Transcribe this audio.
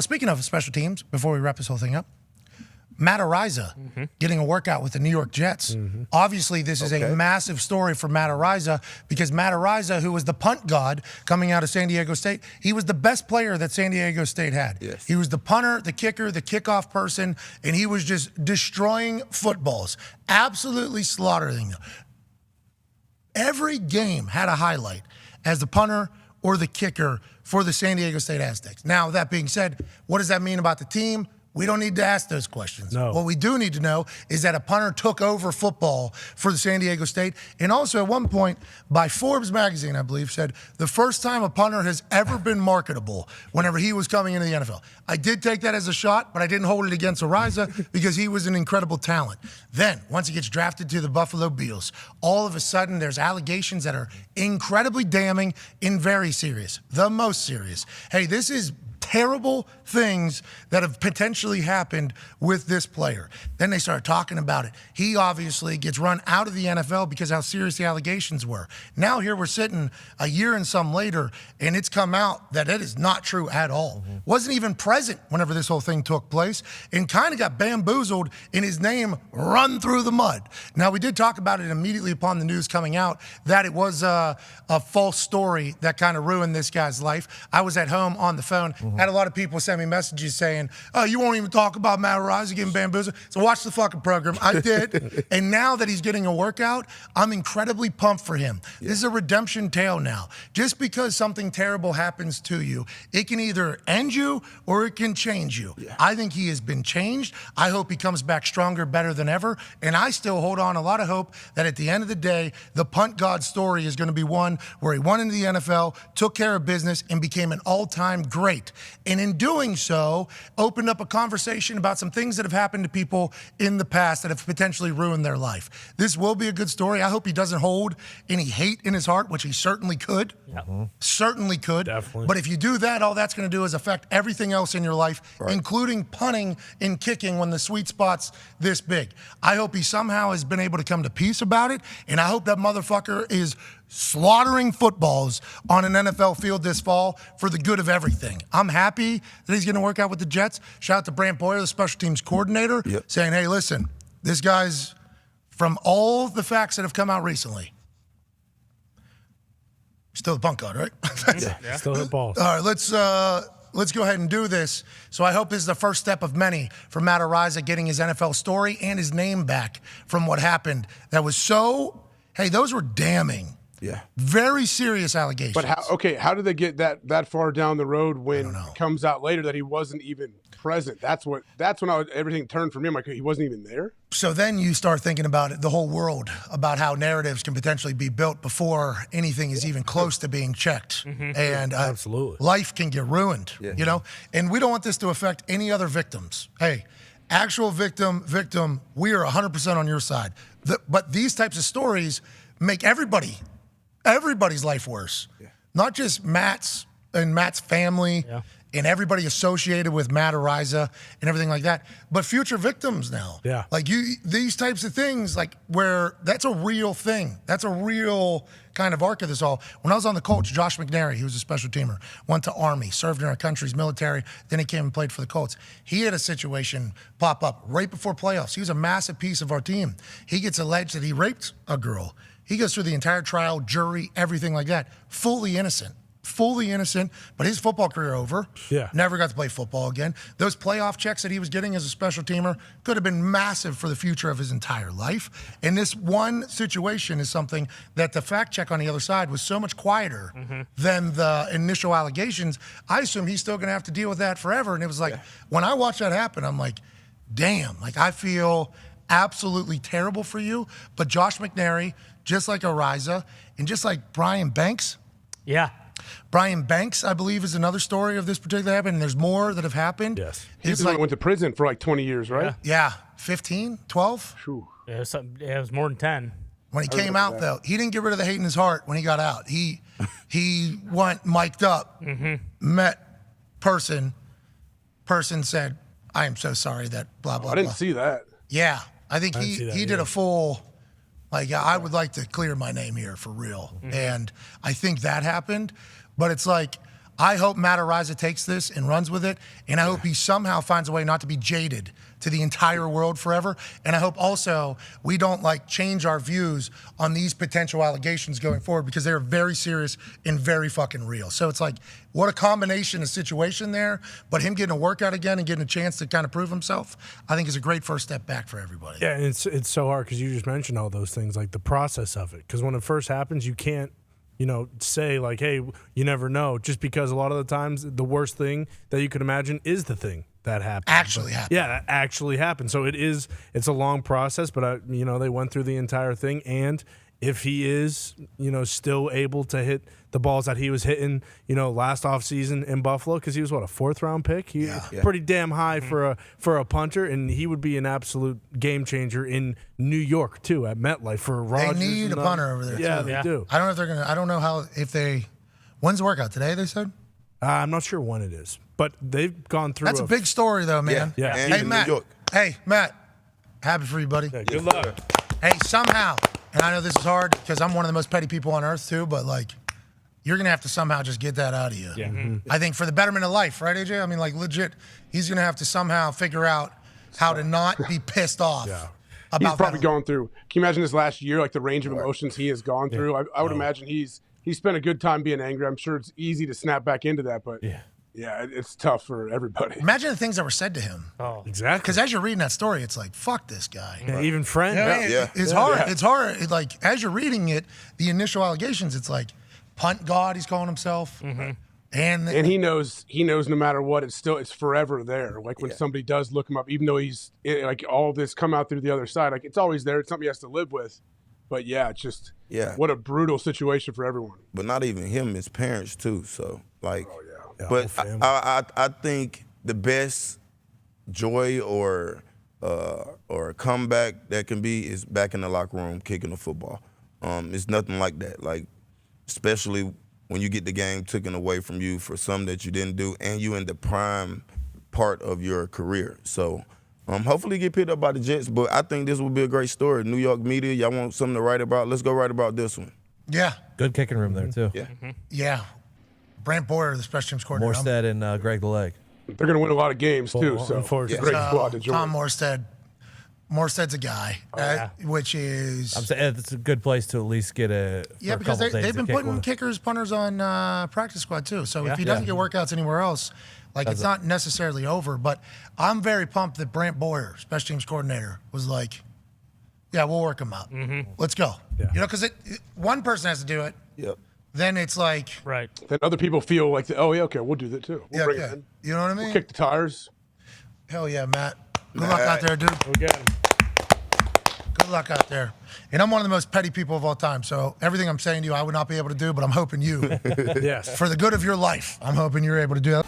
Speaking of special teams, before we wrap this whole thing up, Matt Araiza getting a workout with the New York Jets. Obviously, this is a massive story for Matt Araiza because Matt Araiza, who was the punt god coming out of San Diego State, he was the best player that San Diego State had. Yes. He was the punter, the kicker, the kickoff person, and he was just destroying footballs, absolutely slaughtering them. Every game had a highlight as the punter or the kicker for the San Diego State Aztecs. Now, that being said, what does that mean about the team? We don't need to ask those questions. No. What we do need to know is that a punter took over football for the San Diego State. And also at one point, by Forbes magazine, I believe, said the first time a punter has ever been marketable whenever he was coming into the NFL. I did take that as a shot, but I didn't hold it against Araiza because he was an incredible talent. Then, once he gets drafted to the Buffalo Bills, all of a sudden there's allegations that are incredibly damning and very serious. The most serious. Hey, this is terrible things that have potentially happened with this player. Then they started talking about it. He obviously gets run out of the NFL because how serious the allegations were. Now here we're sitting a year and some later, and it's come out that it is not true at all. Wasn't even present whenever this whole thing took place, and kind of got bamboozled in his name run through the mud. Now, we did talk about it immediately upon the news coming out that it was a false story that kind of ruined this guy's life. I was at home on the phone. Had a lot of people send me messages saying, oh, you won't even talk about Matt Araiza getting bamboozled. So watch the fucking program. I did. And now that he's getting a workout, I'm incredibly pumped for him. This is a redemption tale now. Just because something terrible happens to you, it can either end you or it can change you. I think he has been changed. I hope he comes back stronger, better than ever. And I still hold on a lot of hope that at the end of the day, the punt god story is going to be one where he won into the NFL, took care of business, and became an all-time great. And in doing so, opened up a conversation about some things that have happened to people in the past that have potentially ruined their life. This will be a good story. I hope he doesn't hold any hate in his heart, which he certainly could. Certainly could. Definitely. But if you do that, all that's going to do is affect everything else in your life, including punting and kicking when the sweet spot's this big. I hope he somehow has been able to come to peace about it, and I hope that motherfucker is slaughtering footballs on an NFL field this fall for the good of everything. I'm happy that he's going to work out with the Jets. Shout out to Brant Boyer, the special teams coordinator, saying, hey, listen, this guy's, from all the facts that have come out recently, still the punt god, right? Still hit balls. All right, let's go ahead and do this. So I hope this is the first step of many for Matt Araiza getting his NFL story and his name back from what happened. That was so, hey, those were damning. Yeah. Very serious allegations. But how did they get that far down the road when it comes out later that he wasn't even present? That's when everything turned for me. I'm like, he wasn't even there? So then you start thinking about it, the whole world, about how narratives can potentially be built before anything is even close to being checked. And Absolutely. life can get ruined, you know? And we don't want this to affect any other victims. Hey, actual victim, we are 100% on your side. But these types of stories make everybody's life worse. Not just Matt's and Matt's family and everybody associated with Matt Araiza and everything like that, but future victims now. Like these types of things, like where that's a real thing. That's a real kind of arc of this all. When I was on the Colts, Josh McNary, he was a special teamer, went to Army, served in our country's military, then he came and played for the Colts. He had a situation pop up right before playoffs. He was a massive piece of our team. He gets alleged that he raped a girl. He goes through the entire trial, jury, everything like that. Fully innocent, but his football career over. Never got to play football again. Those playoff checks that he was getting as a special teamer could have been massive for the future of his entire life. And this one situation is something that the fact check on the other side was so much quieter than the initial allegations. I assume he's still going to have to deal with that forever. And it was like, when I watched that happen, I'm like, damn, like I feel absolutely terrible for you. But Josh McNary, just like Araiza, and just like Brian Banks. Brian Banks, I believe, is another story of this particular happened, and there's more that have happened. He went to prison for like 20 years, right? 15, 12? It was more than 10. When he came out, though, he didn't get rid of the hate in his heart when he got out. He went mic'd up, met person said, I am so sorry that blah, blah, blah. I didn't see that. Yeah, I think he did a full, like, I would like to clear my name here for real. And I think that happened. But it's like, I hope Matt Araiza takes this and runs with it, and I hope he somehow finds a way not to be jaded to the entire world forever. And I hope also we don't change our views on these potential allegations going forward, because they're very serious and very fucking real. So it's what a combination of situation there, but him getting a workout again and getting a chance to kind of prove himself, I think is a great first step back for everybody. Yeah, and it's so hard because you just mentioned all those things, the process of it. Because when it first happens, you can't, say hey, you never know, just because a lot of the times the worst thing that you could imagine is the thing that happened. Actually happened. Yeah, that actually happened. So it's a long process, but they went through the entire thing. And if he is, still able to hit the balls that he was hitting, last offseason in Buffalo, because he was a 4th-round pick. Pretty damn high for a punter, and he would be an absolute game changer in New York too, at MetLife for Rodgers. They need a punter over there. Yeah, too. they do. I don't know if they're gonna. I don't know how When's the workout today? They said. I'm not sure when it is, but they've gone through. That's a big story, though, man. Yeah. And Hey, in Matt. New York. Hey, Matt. Happy for you, buddy. Yeah, good luck. Hey, somehow, and I know this is hard because I'm one of the most petty people on earth too, but you're gonna have to somehow just get that out of you. Yeah. I think for the betterment of life, right, AJ? I mean, legit, he's gonna have to somehow figure out how to not be pissed off. About He's probably that. gone through. Can you imagine this last year, the range of emotions he has gone through? I would imagine he's spent a good time being angry. I'm sure it's easy to snap back into that, but yeah, it's tough for everybody. Imagine the things that were said to him. Oh, exactly. Because as you're reading that story, it's fuck this guy. Yeah, even friends. It's hard. It's hard. As you're reading it, the initial allegations, it's punt god, he's calling himself. Mm-hmm. And he knows no matter what, it's forever there. When somebody does look him up, even though he's all this come out through the other side, it's always there. It's something he has to live with. But it's just what a brutal situation for everyone. But not even him, his parents too. So But I think the best joy or comeback that can be is back in the locker room kicking the football. It's nothing like that. Especially when you get the game taken away from you for something that you didn't do, and you in the prime part of your career. So hopefully get picked up by the Jets, but I think this will be a great story. New York media, y'all want something to write about? Let's go write about this one. Yeah. Good kicking room there, too. Yeah. Yeah. Brant Boyer, the special teams coordinator. Morstead and Greg the Leg. They're going to win a lot of games, too. So unfortunately. great squad to join. Tom Morstead. Morstead's a guy, which is... I'm saying it's a good place to at least get because they've been putting kickers, punters on practice squad, too. So if he doesn't get workouts anywhere else, it's not necessarily over. But I'm very pumped that Brant Boyer, special teams coordinator, was yeah, we'll work him out. Mm-hmm. Let's go. Yeah. Because one person has to do it. Yep. Then it's right. Then other people feel oh, yeah, okay, we'll do that, too. We'll bring it in. You know what I mean? We'll kick the tires. Hell yeah, Matt. Good luck out there, dude. We got him. Good luck out there. And I'm one of the most petty people of all time, so everything I'm saying to you, I would not be able to do, but I'm hoping you, Yes. for the good of your life, I'm hoping you're able to do that.